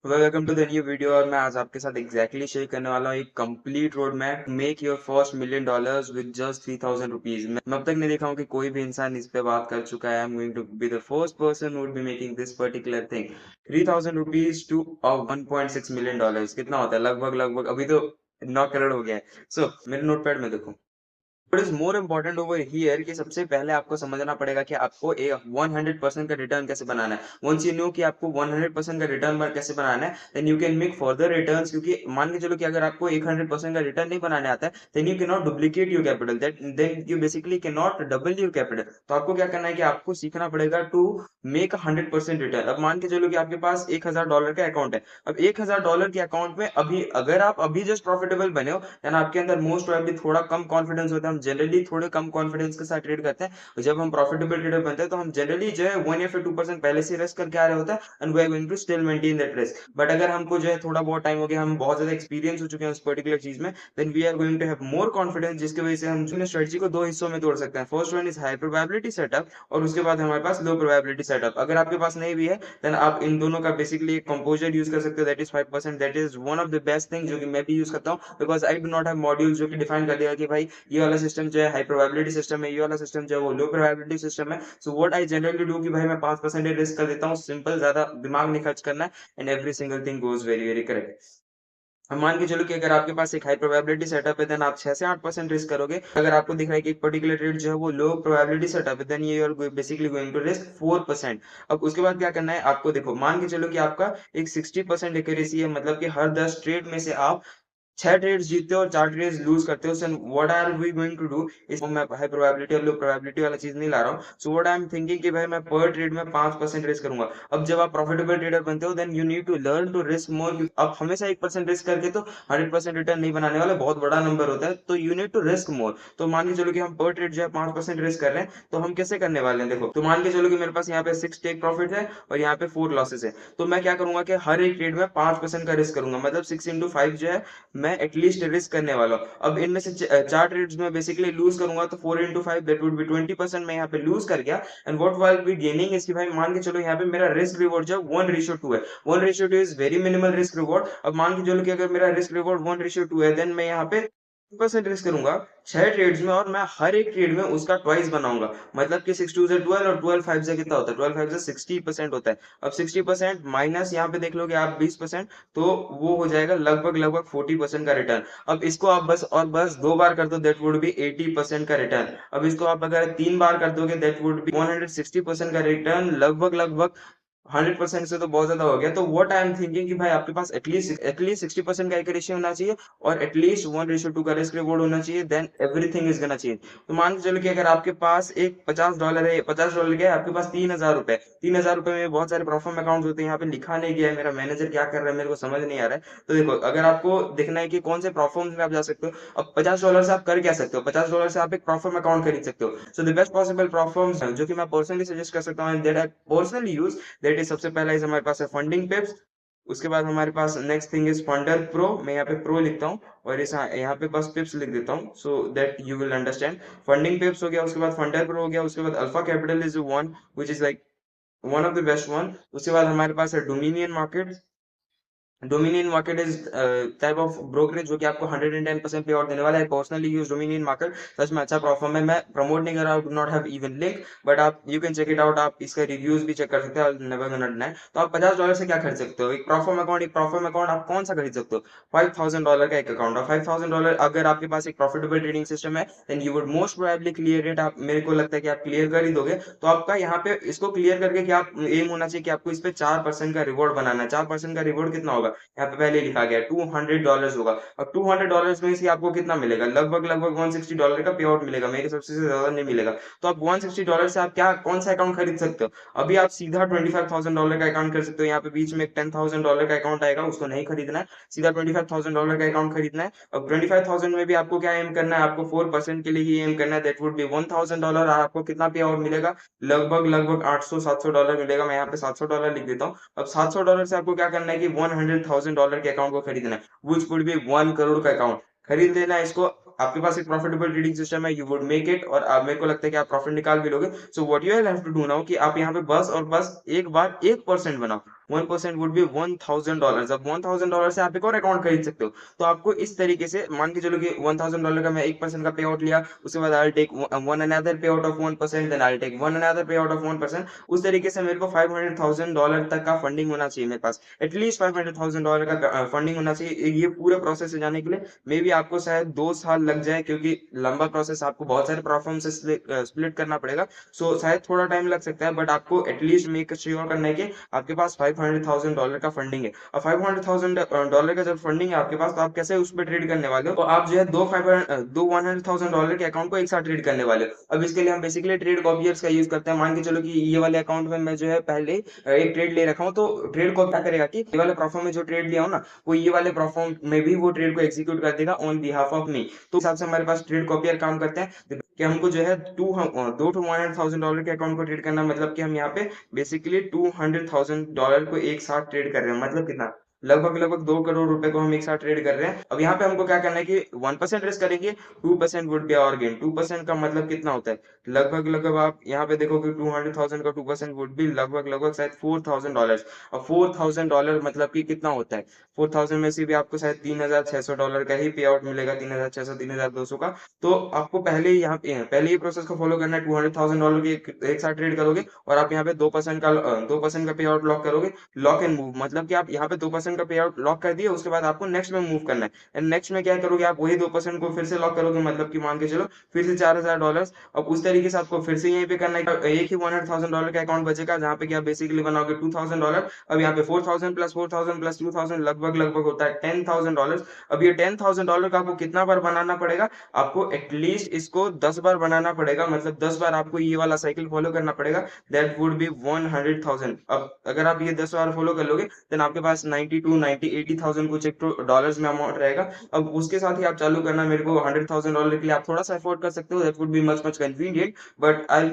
Welcome to the new video. और मैं आज आपके साथ एग्जैक्टली शेयर करने वाला हूँ एक complete road map make your first $1,000,000 with just ₹3,000। मैं अब तक नहीं देखा हूँ कि कोई भी इंसान इस पे बात कर चुका है। I am going to be the first person would be making this particular thing. ₹3,000 to $1.6 million कितना होता है? लगभग लगभग अभी तो 9 करोड़ हो गया है। सो मेरे नोटपैड में देखो, What is more important over here कि सबसे पहले आपको समझना पड़ेगा कि आपको 100% का रिटर्न कैसे बनाना है। वंस यू नो कि आपको 100% का रिटर्न कैसे बनाना है, then you can make further returns. क्योंकि मान के चलो कि अगर आपको 100% का रिटर्न नहीं बनाने आता है, then you can not duplicate your capital, that then you basically can not double your capital. तो आपको क्या करना है कि आपको सीखना पड़ेगा टू मेक 100% रिटर्न। अब मान के चलो कि आपके पास $1,000 का अकाउंट है। अब $1,000 के अकाउंट में अभी अगर आप अभी जस्ट प्रॉफिटेबल बने हो, देन आपके अंदर मोस्ट प्रोबेबली थोड़ा कम कॉन्फिडेंस होता है। हम जनरली थोड़े कम कॉन्फिडेंस के साथ ट्रेड करते हैं, और जब हम प्रॉफिटेबल ट्रेडर बनते हैं तो हम जनरली जो है 1 या फिर 2% पहले से रिस्क करके आ रहे होता है, and we are going to still maintain that risk. But अगर हमको जो है थोड़ा बहुत टाइम हो गया, हम बहुत ज्यादा एक्सपीरियंस हो चुके हैं उस पर्टिकुलर चीज में, then we are going to have more confidence, जिसकी वजह से हम अपने स्ट्रेटजी को दो हिस्सों में तोड़ सकते हैं। First one is high probability setup, और उसके बाद हमारे पास लो प्रोबेबिलिटी सेटअप। अगर आपके पास नहीं भी है, देन आप इन दोनों का बेसिकली एक कंपोजर यूज कर सकते हो, that is 5%। That is one of the best thing जो कि मैं भी यूज करता हूँ, because I do not have module जो कि डिफाइन कर दिया कि भाई ये वाला सिस्टम जो है हाई प्रोबेबिलिटी सिस्टम है, ये वाला सिस्टम जो है वो लो प्रोबेबिलिटी सिस्टम है। So what I generally do कि भाई मैं 5% रिस्क कर देता हूँ, सिंपल, ज्यादा दिमाग नहीं खर्च करना है, and every single thing goes very very correct. हम मान के चलो कि अगर आपके पास एक हाई प्रोबेबिलिटी सेटअप है, देन आप 6 से 8% रिस्क करोगे। अगर आपको दिख रहा है कि एक पर्टिकुलर ट्रेड जो है वो लो प्रोबेबिलिटी सेटअप है, then you are basically going to risk 4%। अब उसके बाद क्या करना है आपको, देखो मान के चलो कि आपका एक 60% एक्यूरेसी है, मतलब कि हर 10 ट्रेड में से आप 6 ट्रेड्स जीतते हो और 4 ट्रेड्स लूज करते हो। So what are we going to do, इस मैं हाई प्रोबेबिलिटी और लो प्रोबेबिलिटी वाला चीज नहीं ला रहा हूँ। So what I am thinking कि भाई मैं पर ट्रेड में 5% रिस्क करूंगा। अब जब आप प्रॉफिटेबल ट्रेडर बनते हो, then you need to learn to risk more. आप हमेशा 1% रिस्क करके तो 100% रिटर्न नहीं बनाने वाले, बहुत बड़ा नंबर होता है, तो you need to risk more. तो मान के चलो कि हम पर ट्रेड जो है 5% रिस्क कर रहे हैं, तो हम कैसे करने वाले हैं? देखो, तो मान के चलो कि मेरे पास यहाँ पे 6 टेक प्रॉफिट है और यहाँ पे 4 लॉसेस है। तो मैं क्या करूंगा कि हर एक ट्रेड में 5% का रिस्क करूंगा, मतलब 6 into 5 जो है मैं एटलीस्ट रिस्क करने वाला हूँ। अब इनमें से 4 ट्रेड्स में बेसिकली लूज करूंगा, तो 4 into 5 दैट वुड बी 20%। मैं यहाँ पे लूज कर गया, and what will be gaining इसकी भाई मान के चलो यहाँ पे मेरा रिस्क रिवॉर्ड जो 1:2 है। 1:2 is very minimal risk reward. अब मान के चलो कि अगर मेरा रिस्क रिवॉर्ड 1:2 है, देन मैं यहाँ पे 2% रिस्क करूंगा 6 ट्रेड्स में, और मैं हर एक ट्रेड में उसका ट्वाइस बनाऊंगा। मतलब कि 6 2 से 12 और 12 5 से कितना होता है? 12 5 से 60% होता है। अब 60% माइनस यहाँ पे देख लोगे आप 20%, तो वो हो जाएगा लगभग लगभग 40% का रिटर्न। अब इसको आप बस और बस 2 बार कर दो, दैट वुड बी 80% का रिटर्न। अब इसको आप अगर 3 बार कर दोगे, दैट वुड बी 160% का रिटर्न, लगभग लगभग 100% से तो बहुत ज्यादा हो गया। तो व्हाट आई एम थिंकिंग कि भाई आपके पास एटलीस्ट 60% का एक्यूरेसी होना चाहिए, और एटलीस्ट 1:2 का रिस्क रिवॉर्ड होना चाहिए, then everything is gonna change. तो मान के चलो कि अगर आपके पास एक $50 है, $50 के आपके पास ₹3,000 ₹3,000 में बहुत सारे प्रॉफिट अकाउंट्स होते हैं। यहाँ पे लिखा नहीं गया है, मेरा मैनेजर क्या कर रहा है मेरे को समझ नहीं आ रहा है। तो देखो, अगर आपको देखना है कि कौन से प्रोफॉर्म्स में आप जा सकते हो, अब $50 से आप कर क्या सकते हो? $50 से आप एक प्रॉफिट अकाउंट खरीद सकते हो। सो द बेस्ट पॉसिबल प्रोफॉर्म्स जो कि मैं पर्सनली सजेस्ट कर सकता हूँ, that I personally use, that is सबसे पहला इज हमारे पास है फंडिंग पिप्स। उसके बाद हमारे पास next thing is Funder Pro. मैं यहाँ पे प्रो लिखता हूँ, और इस यहाँ पे बस पिप्स लिख देता हूँ, so that you will understand. Funding पिप्स हो गया, उसके बाद फंडर प्रो हो गया, उसके बाद alpha capital is one which is like one of the best one. उसके बाद हमारे पास है dominion market. Dominion market is type of brokerage जो कि आपको 110% पे आउट देने वाला है। पर्सनली यूज डोमिनियन मार्केट, सच में अच्छा परफॉर्म है। मैं प्रमोट नहीं कर रहा हूँ, do not have even link, but आप you can check it out. आप इसका रिव्यूज भी चेक कर सकते हैं, नेवर गोना डिनाई। तो आप $50 से क्या खरीद सकते हो? एक प्रॉफिट अकाउंट। एक प्रॉफिट अकाउंट आप कौन सा खरीद सकते हो? $5,000 का एक अकाउंट। और $5,000 अगर आपके पास एक प्रॉफिटेबल ट्रेडिंग सिस्टम है, then you would most probably clear it. आप, मेरे को लगता है कि आप क्लियर कर ही दोगे। तो आपका यहाँ पे इसको क्लियर करके क्या एम होना चाहिए कि आपको इस पे 4% का रिवॉर्ड बनाना है। 4% का रिवॉर्ड कितना होगा? यहाँ पे पहले लिखा गया $200 होगा। अब $200 में से आपको कितना मिलेगा? लगभग लगभग $160 का पे आउट मिलेगा, मेरे हिसाब से ज्यादा नहीं मिलेगा। तो आप $160 से आप क्या कौन सा अकाउंट खरीद सकते हो? अभी आप सीधा $25,000 का अकाउंट कर सकते हो। यहाँ पे बीच में एक $10,000 का अकाउंट आएगा, उसको नहीं खरीदना है, सीधा $25,000 का अकाउंट खरीदना है। अब 25,000 में भी आपको क्या एम करना है? आपको 4% के लिए ही एम करना है, दैट वुड बी $1,000। आपको कितना पे आउट मिलेगा? लगभग लगभग $800 700 मिलेगा। मैं यहाँ पे $700 लिख देता हूँ। अब $700 से आपको क्या करना है कि $100,000 के अकाउंट को खरीदना है, which would be 1 करोड़ का अकाउंट खरीद लेना है इसको। आपके पास एक प्रॉफिटेबल ट्रेडिंग सिस्टम है, यू वुड मेक इट, और आप, मेरे को लगता है कि आप प्रॉफिट निकाल भी लोगे। So what you have to do now कि आप यहाँ पे बस और बस एक बार 1% बनाओ। 1% वुड बी $1000। अब $1000 से आप एक और अकाउंट खरीद सकते हो। तो आपको इस तरीके से मान के चलो कि $1000 का मैं 1% का पे आउट लिया, उसके बाद I take one another pay out of 1%, then I take one another pay out of 1%। उस तरीके से मेरे को $500,000 तक का फंडिंग होना चाहिए मेरे पास, एटलीस्ट $500,000 का फंडिंग होना चाहिए ये पूरे प्रोसेस से जाने के लिए। मे बी आपको शायद 2 साल लग जाए, क्योंकि लंबा प्रोसेस, आपको बहुत सारे प्लेटफॉर्म से स्प्लिट करना पड़ेगा। सो शायद थोड़ा टाइम लग सकता है, बट आपको एटलीस्ट मेक श्योर करना है कि आपके पास $500,000 का फंडिंग है। और $500,000 का जब फंडिंग है आपके पास, तो आप कैसे उस पर ट्रेड करने वाले हो? तो आप जो है दो $100,000 के अकाउंट को एक साथ ट्रेड करने वाले हो। अब इसके लिए हम बेसिकली ट्रेड कॉपियर्स का यूज करते हैं। मान के चलो कि ये वाले अकाउंट में मैं जो है पहले एक ट्रेड ले रखा हूँ, तो ट्रेड को क्या करेगा कि ये वाले प्लेटफॉर्म में जो ट्रेड लिया हो ना, वो ये वाले प्लेटफॉर्म में भी वो ट्रेड को एग्जीक्यूट कर देगा ऑन बिहाफ ऑफ मी। तो हिसाब से हमारे पास ट्रेड कॉपियर काम करते हैं कि हमको जो है दो टू $100,000 के अकाउंट को ट्रेड करना, मतलब कि हम यहाँ पे बेसिकली $200,000 को एक साथ ट्रेड कर रहे हैं। मतलब कितना, लगभग लगभग 2 करोड़ रुपए को हम एक साथ ट्रेड कर रहे हैं। अब यहाँ पे हमको क्या करना है कि 1% रिस्क करेंगे, 2% वुड बी आवर गेन। 2% का मतलब कितना होता है, लगभग लगभग आप यहाँ पे देखो कि 200,000 का 2% वुड बी लगभग लगभग शायद $4,000। और $4,000 मतलब कि कितना होता है, 4,000 में से भी आपको शायद $3,600 का ही पे आउट मिलेगा, 3,600 3,200 का। तो आपको पहले ही यहाँ पे पहले ही प्रोसेस को फॉलो करना है। $200,000 की एक साथ ट्रेड करोगे, और आप यहाँ पे 2% का पे आउट लॉक करोगे। लॉक एंड मूव, मतलब कि आप यहाँ पे 2% का पे आउट लॉक कर दिए, उसके बाद आपको नेक्स्ट में मूव करना है। एंड नेक्स्ट में क्या करोगे, आप वही 2% को फिर से लॉक करोगे, मतलब कि मान के चलो फिर से $4,000। अब उस तरीके से आपको फिर से यहीं पे करना है। एक ही $100,000 का अकाउंट बचेगा, जहाँ पे कि आप बेसिकली बनाओगे $2,000। अब यहाँ पे 4,000 प्लस 4,000 प्लस 2,000 लगभग लगभग होता है $10,000। अब ये $10,000 का आपको कितना बार बनाना पड़ेगा, आपको एटलीस्ट इसको 10 बार बनाना पड़ेगा, मतलब 10 बार आपको ये वाला साइकिल फॉलो करना पड़ेगा। That would be 100,000। अब अगर आप ये 10 बार फॉलो कर लोगे, देन आपके पास 92 90 80,000 कुछ एक तो डॉलर्स में अमाउंट रहेगा। अब उसके साथ ही आप चालू करना, मेरे को $100,000 के लिए आप थोड़ा सा अफोर्ड कर सकते हो, that would be much much convenient. But I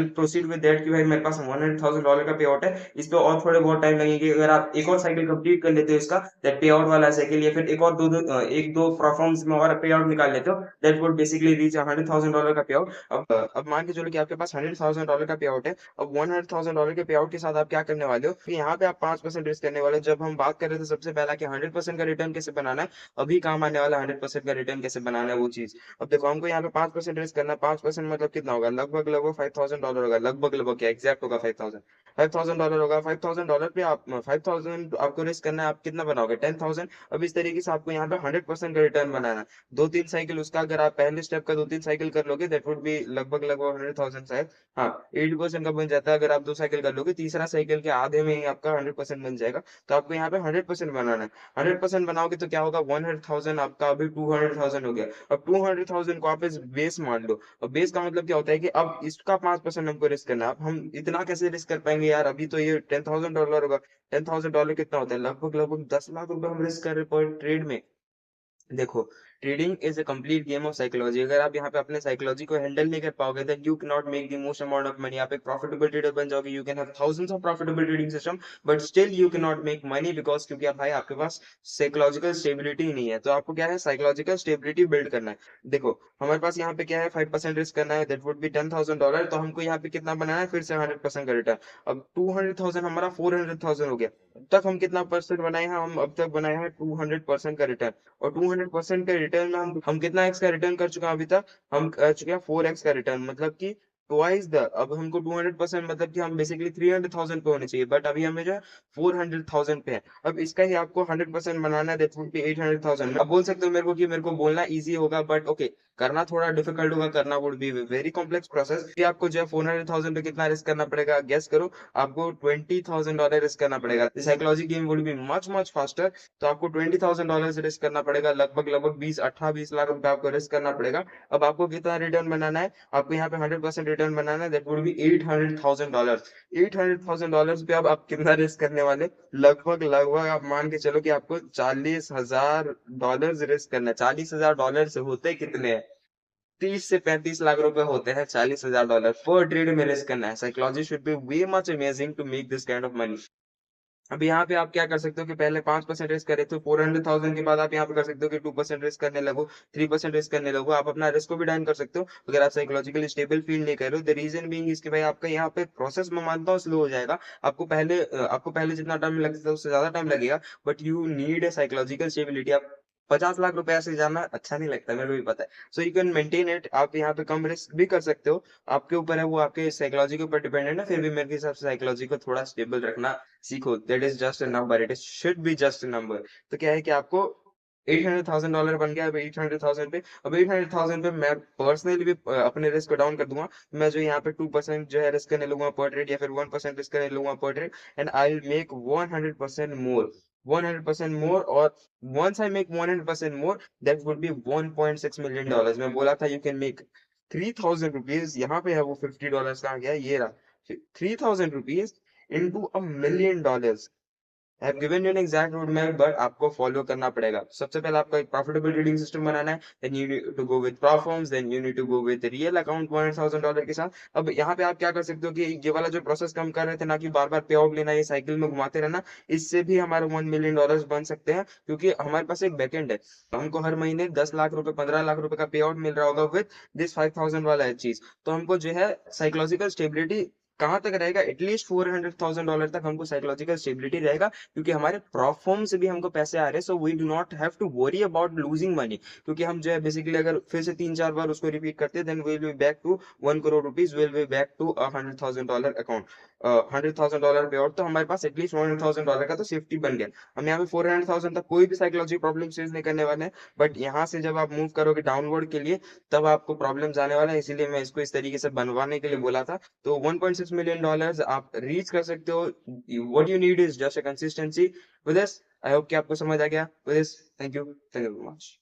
proceed with that कि भाई मेरे पास $100,000 का पे आउट है, इस पे और थोड़े बहुत टाइम लगेंगे। अगर आप एक और साइकिल कंप्लीट कर लेते हो इसका, दैट पे आउट वाला साइकिल, या फिर एक और एक दो परफॉर्म्स में और पे आउट निकाल लेते हो, दैट वुड बेसिकली रीच $100,000 का पे आउट। अब मान के चलो कि आपके पास $100,000 का पे आउट है। अब $100,000 के पे आउट के साथ आप क्या करने वाले हो कि यहाँ पे आप 5% रिस्क करने वाले हो। जब हम बात कर रहे थे सबसे पहला कि 100% का रिटर्न कैसे बनाना है, अभी काम आने वाला 100% का रिटर्न कैसे बनाना है वो चीज। अब देखो हमको यहाँ पे 5% रिस्क करना है। 5% मतलब कितना होगा, लगभग लगभग $5,000 होगा। लगभग लगभग क्या एग्जैक्ट होगा, $5,000 होगा। $5,000 पे आप 5,000 आपको रिस्क करना है, आप कितना बनाओगे, 10,000। अब इस तरीके से आपको यहाँ पे 100% का रिटर्न बनाना है। 2-3 साइकिल उसका, अगर आप पहले स्टेप का 2-3 साइकिल कर लोगे, दैट वुड बी लगभग लगभग 100,000 शायद। हाँ, 80% का बन जाता है। अगर आप 2 साइकिल कर लोगे, तीसरा साइकिल के आधे में ही आपका 100% बन जाएगा। तो आपको यहाँ पे 100% बनाना है। 100% बनाओगे तो क्या होगा, 100,000 आपका अभी 200,000 हो गया। अब 200,000 को आप इस बेस मान लो। और बेस का मतलब क्या होता है कि अब इसका 5% हमको रिस्क करना है। अब हम इतना कैसे रिस्क कर पाएंगे यार, अभी तो ये $10,000 होगा। $10,000 कितना होता है, लगभग लगभग 10 लाख रुपए हम रिस्क कर रहे हैं पर ट्रेड में। देखो, trading is a complete game of psychology. अगर आप यहाँ पे अपने साइकोलॉजी को हैंडल नहीं कर पाओगे, then you can not make the most amount of money. आप एक प्रॉफिटेबल ट्रेडर बन जाओगे, you can have thousands of profitable trading system, but still you can not make money, because क्योंकि आप भाई आपके पास साइकोलॉजिकल स्टेबिलिटी ही नहीं है। तो आपको क्या है, साइकोलॉजिकल स्टेबिलिटी बिल्ड करना है। देखो हमारे पास यहाँ पे क्या है, 5% रिस्क करना है, दैट वुड बी $10,000। तो हमको यहाँ पे कितना बनाना है, फिर से 100% का रिटर्न। अब 200,000 हमारा 400,000 हो गया। अब तक हम कितना परसेंट बनाए हैं, हम अब तक बनाए हैं 200% का रिटर्न। और 200% के रिटर्न में हम कितना एक्स का रिटर्न कर चुके हैं अभी तक, हम कर चुके हैं 4x का रिटर्न, मतलब कि ट्वाइस द। अब हमको 200% मतलब कि हम बेसिकली 300,000 पे होने चाहिए, बट अभी हमें जो है 400,000 पे है। अब इसका ही आपको 100% बनाना है, दैट वुड बी 800,000। अब बोल सकते हो मेरे को कि मेरे को बोलना इजी होगा, बट ओके, करना थोड़ा डिफिकल्ट होगा, करना would be very complex process. कि आपको जो है 400,000 पे कितना रिस्क करना पड़ेगा, गेस करो। आपको $20,000 रिस्क करना पड़ेगा। Psychology game would be much much faster. तो आपको $20,000 से रिस्क करना पड़ेगा, लगभग लगभग 20 लाख रुपए आपको रिस्क करना पड़ेगा। अब आपको कितना रिटर्न बनाना है, आपको यहाँ पे 100% रिटर्न बनाना है, दैट वुड बी $800,000। $800,000 पे अब आप कितना रिस्क करने वाले, लगभग लगभग आप मान के चलो कि आपको $40,000 रिस्क करना है। $40,000 से होते कितने हैं, 30 से 35 लाख रुपए होते हैं। $40,000 पर ट्रेड में रिस्क करना है। Psychology should be way much amazing to make this kind of money. अब यहाँ पे आप क्या कर सकते हो कि पहले 5% रिस्क करे तो 400,000 के बाद आप यहाँ पे कर सकते हो कि 2% रिस्क करने लगो, 3% रिस्क करने लगो। आप अपना रिस्क को भी डाउन कर सकते हो अगर आप साइकोलॉजिकली स्टेबल फील नहीं कर रहे हो। द रीजन बीइंग इज कि भाई आपका यहाँ पे प्रोसेस मैं मानता हूँ स्लो हो जाएगा। आपको पहले जितना टाइम लगता है उससे ज्यादा टाइम लगेगा, but you need a psychological stability. आप 50 लाख रुपए ऐसे जाना अच्छा नहीं लगता, मेरे को भी पता है। So you can maintain it. आप यहाँ पे कम रिस्क भी कर सकते हो, आपके ऊपर है, वो आपके साइकोलॉजी के ऊपर डिपेंडेंट है। फिर भी मेरे हिसाब से साइकोलॉजी को थोड़ा स्टेबल रखना सीखो। That is just a number, it is should be just a number. तो क्या है कि आपको $800,000 बन गया। अब 800,000 पे, अब 800,000 पे मैं पर्सनली भी अपने रिस्क को डाउन कर दूंगा। मैं जो यहाँ पे 2% जो है रिस्क करने लगूंगा पर ट्रेड, या फिर 1% रिस्क करने लगूंगा पर trade, and I will make 100% मोर, 100% मोर। और once I make 100% more, that would be $1.6 million। मैं बोला था you can make 3,000 rupees, यहाँ पे है वो $50 कहाँ गया, ये रहा 3,000 rupees into $1 million। I have given you an exact roadmap, but आपको फॉलो करना पड़ेगा। सबसे पहले आपको एक प्रॉफिटेबल ट्रेडिंग सिस्टम बनाना है, then you need to go with Proforms, then you need to go with real account $100,000 के साथ। अब यहाँ पे आप क्या कर सकते हो कि ये वाला जो प्रोसेस हम कर रहे थे ना, कि बार बार पे आउट लेना, ये साइकिल में घुमाते रहना, इससे भी हमारे $1 million बन सकते हैं, क्योंकि हमारे पास एक बैकएंड है। हमको हर महीने 10 लाख रुपए, 15 लाख रुपए का पे आउट मिल रहा होगा विद दिस 5,000 वाला चीज। तो हमको जो है साइकोलॉजिकल स्टेबिलिटी कहाँ तक रहेगा, एटलीस्ट $400,000 तक हमको साइकोलॉजिकल स्टेबिलिटी रहेगा, क्योंकि हमारे प्रॉफॉर्म से भी हमको पैसे आ रहे हैं। So we do not have to worry about losing money, क्योंकि हम जो है बेसिकली अगर फिर से 3-4 बार उसको रिपीट करते हैं, then will be back to 1 crore rupees, will be back to $100,000 account, $100,000 pay out. तो हमारे पास एटलीस्ट $100,000 का तो सेफ्टी बन गया। हम यहाँ पे 400,000 तक कोई भी साइकोलॉजिकल प्रॉब्लम फेस नहीं करने वाले हैं, बट यहाँ से जब आप मूव करोगे डाउनवर्ड के लिए, तब आपको प्रॉब्लम्स आने वाला है। इसीलिए मैं इसको इस तरीके से बनवाने के लिए बोला था। तो $1.6 million आप रीच कर सकते हो। What you need is just a consistency with this. I hope कि आपको समझ आ गया। With this, thank you very much.